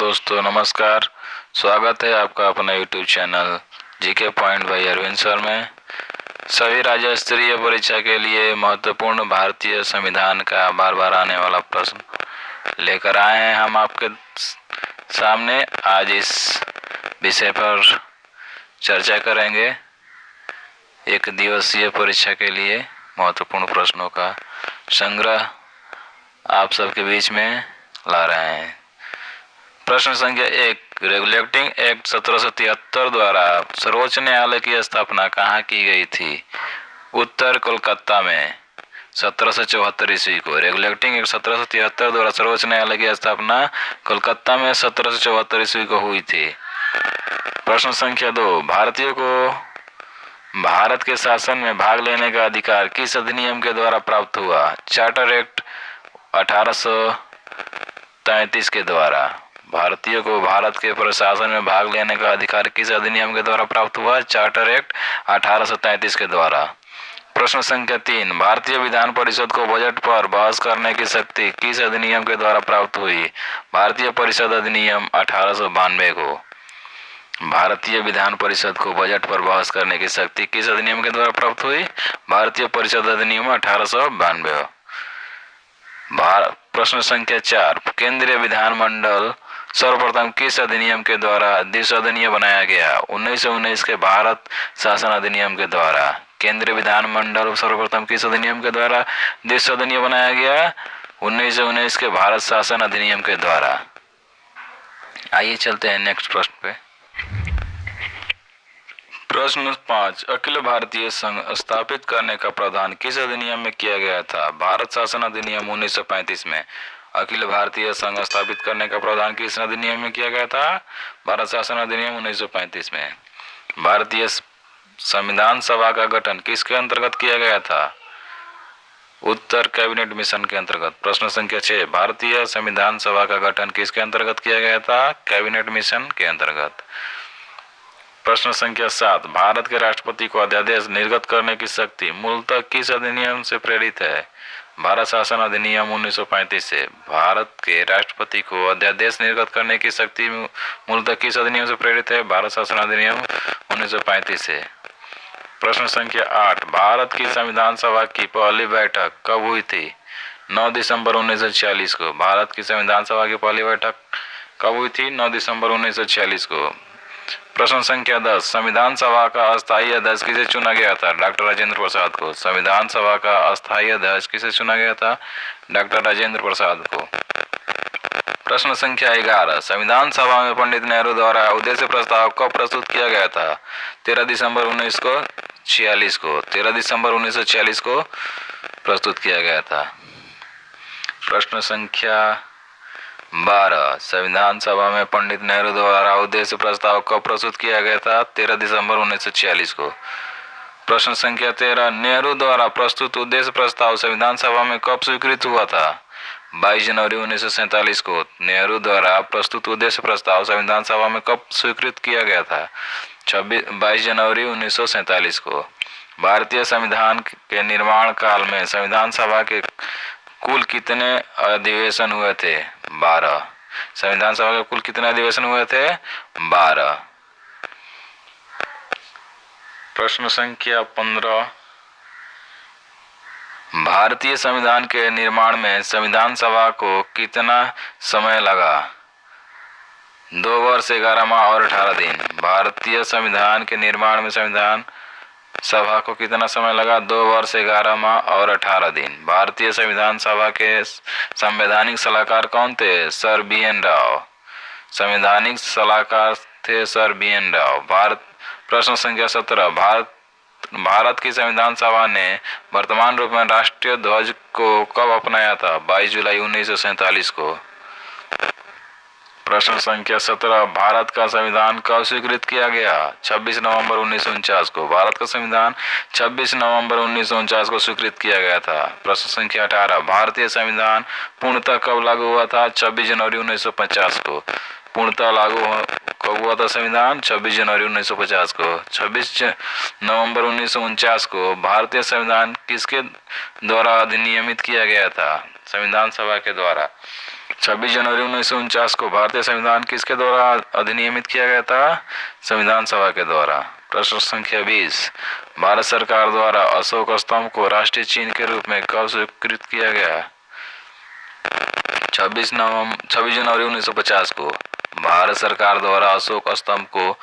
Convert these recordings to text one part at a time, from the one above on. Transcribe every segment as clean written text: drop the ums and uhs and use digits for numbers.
दोस्तों नमस्कार। स्वागत है आपका अपना YouTube channel GK point by Arvind sir में। सभी राज्य स्तरीय परीक्षा के लिए महत्वपूर्ण भारतीय संविधान का बार बार आने वाला प्रश्न लेकर आए हैं हम आपके सामने। आज इस विषय पर चर्चा करेंगे। एक दिवसीय परीक्षा के लिए महत्वपूर्ण प्रश्नों का संग्रह आप सबके बीच में ला रहे हैं। प्रश्न संख्या 1, रेगुलेटिंग एक्ट 1773 द्वारा सर्वोच्च न्यायालय की स्थापना कहाँ की गई थी? उत्तर कोलकाता में 1774 ईस्वी को। रेगुलेटिंग एक्ट 1773 द्वारा सर्वोच्च न्यायालय की स्थापना कोलकाता में 1774 ईस्वी को हुई थी। प्रश्न संख्या 2, भारतीयों को भारत के शासन में भाग लेने का अधिकार किस अधिनियम के द्वारा प्राप्त हुआ? चार्टर एक्ट 1833 के द्वारा। भारतीयों को भारत के प्रशासन में भाग लेने का अधिकार किस अधिनियम के द्वारा प्राप्त हुआ? चार्टर एक्ट 1833 के द्वारा। प्रश्न संख्या 3, भारतीय विधान परिषद को बजट पर बहस करने की शक्ति किस अधिनियम के द्वारा प्राप्त हुई? भारतीय परिषद अधिनियम 1892 को। भारतीय विधान परिषद को बजट पर बहस करने की शक्ति किस अधिनियम के द्वारा प्राप्त हुई? भारतीय परिषद अधिनियम 1892। प्रश्न संख्या 4, केंद्रीय विधानमंडल सर्वप्रथम किस अधिनियम के द्वारा द्विसदनीय बनाया गया? 1919 के भारत शासन अधिनियम के द्वारा। केंद्रीय विधानमंडल सर्वप्रथम किस अधिनियम के द्वारा द्विसदनीय बनाया गया? 1919 के भारत शासन अधिनियम के द्वारा। आइए चलते हैं नेक्स्ट प्रश्न पे। प्रश्न 5, अखिल भारतीय संघ स्थापित करने का प्रावधान किस अधिनियम में किया गया था? भारत शासन अधिनियम 1935 में। अखिल भारतीय संघ स्थापित करने का प्रावधान किस अधिनियम में किया गया था? भारत शासन अधिनियम 1935 में। भारतीय संविधान सभा का गठन किसके अंतर्गत किया गया था? उत्तर कैबिनेट मिशन के अंतर्गत। प्रश्न संख्या 6, भारतीय संविधान सभा का गठन किसके अंतर्गत किया गया था? कैबिनेट मिशन के अंतर्गत। प्रश्न संख्या 7, भारत के राष्ट्रपति को अध्यादेश निर्गत करने की शक्ति मूलतः किस अधिनियम से प्रेरित है? भारत शासन अधिनियम 1935 से। भारत के राष्ट्रपति को अध्यादेश निर्गत करने की शक्ति मूलतः किस अधिनियम से प्रेरित है? भारत शासन अधिनियम 1935 से। प्रश्न संख्या 8, भारत की संविधान सभा की पहली बैठक कब हुई थी? 9 दिसंबर 1946 को। भारत की संविधान सभा की पहली बैठक कब हुई थी? 9 दिसंबर 1946 को। प्रश्न संख्या 10, संविधान सभा का अस्थायी अध्यक्ष किसे चुना गया था? डॉक्टर राजेंद्र प्रसाद को। संविधान सभा का अस्थायी अध्यक्ष किसे चुना गया था? डॉक्टर राजेंद्र प्रसाद को। प्रश्न संख्या 11, संविधान सभा में पंडित नेहरू द्वारा उद्देश्य प्रस्ताव कब प्रस्तुत किया गया था? 13 दिसंबर 1946 को। 13 दिसंबर 1946 को प्रस्तुत किया गया था। प्रश्न संख्या 12, संविधान सभा में पंडित नेहरू द्वारा उद्देश्य प्रस्ताव कब प्रस्तुत किया गया था? 13 दिसंबर 1946 को। प्रश्न संख्या 13, नेहरू द्वारा प्रस्तुत उद्देश्य प्रस्ताव संविधान सभा में कब स्वीकृत हुआ था? 22 जनवरी 1947 को। नेहरू द्वारा प्रस्तुत उद्देश्य प्रस्ताव संविधान सभा में कब स्वीकृत किया गया था? 22 जनवरी 1947 को। भारतीय संविधान के निर्माण काल में संविधान सभा के कुल कितने अधिवेशन हुए थे? 12। संविधान सभा के कुल कितने अधिवेशन हुए थे? 12। प्रश्न संख्या 15, भारतीय संविधान के निर्माण में संविधान सभा को कितना समय लगा? 2 वर्ष 11 माह और 18 दिन। भारतीय संविधान के निर्माण में संविधान सभा को कितना समय लगा? 2 वर्ष 11 माह और 18 दिन। भारतीय संविधान सभा के संवैधानिक सलाहकार कौन थे? Sir B N. राव। संवैधानिक सलाहकार थे सर बी.एन. राव। प्रश्न संख्या 17, भारत की संविधान सभा ने वर्तमान रूप में राष्ट्रीय ध्वज को कब अपनाया था? 22 जुलाई 1947 को। प्रश्न संख्या 17, भारत का संविधान कब स्वीकृत किया गया? 26 नवंबर 1949 को। भारत का संविधान 26 नवंबर 1949 को स्वीकृत किया गया था। प्रश्न संख्या 18, भारतीय संविधान पूर्णतः कब लागू हुआ था? 26 जनवरी 1950 को। पूर्णतः लागू कब हुआ था संविधान? 26 जनवरी 1950 को। 26 नवंबर 1949 को भारतीय संविधान किसके द्वारा अधिनियमित किया गया था? संविधान सभा के द्वारा। 26 जनवरी 1949 को भारतीय संविधान किसके द्वारा अधिनियमित किया गया था? संविधान सभा के द्वारा। प्रश्न संख्या 20, भारत सरकार द्वारा अशोक स्तंभ को राष्ट्रीय चिन्ह के रूप में कब स्वीकृत किया गया? 26 जनवरी 1950 को भारत सरकार द्वारा अशोक स्तंभ को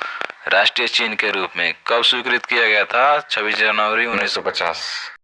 राष्ट्रीय चिन्ह के रूप में कब स्वीकृत किया गया था? 26 जनवरी 1950।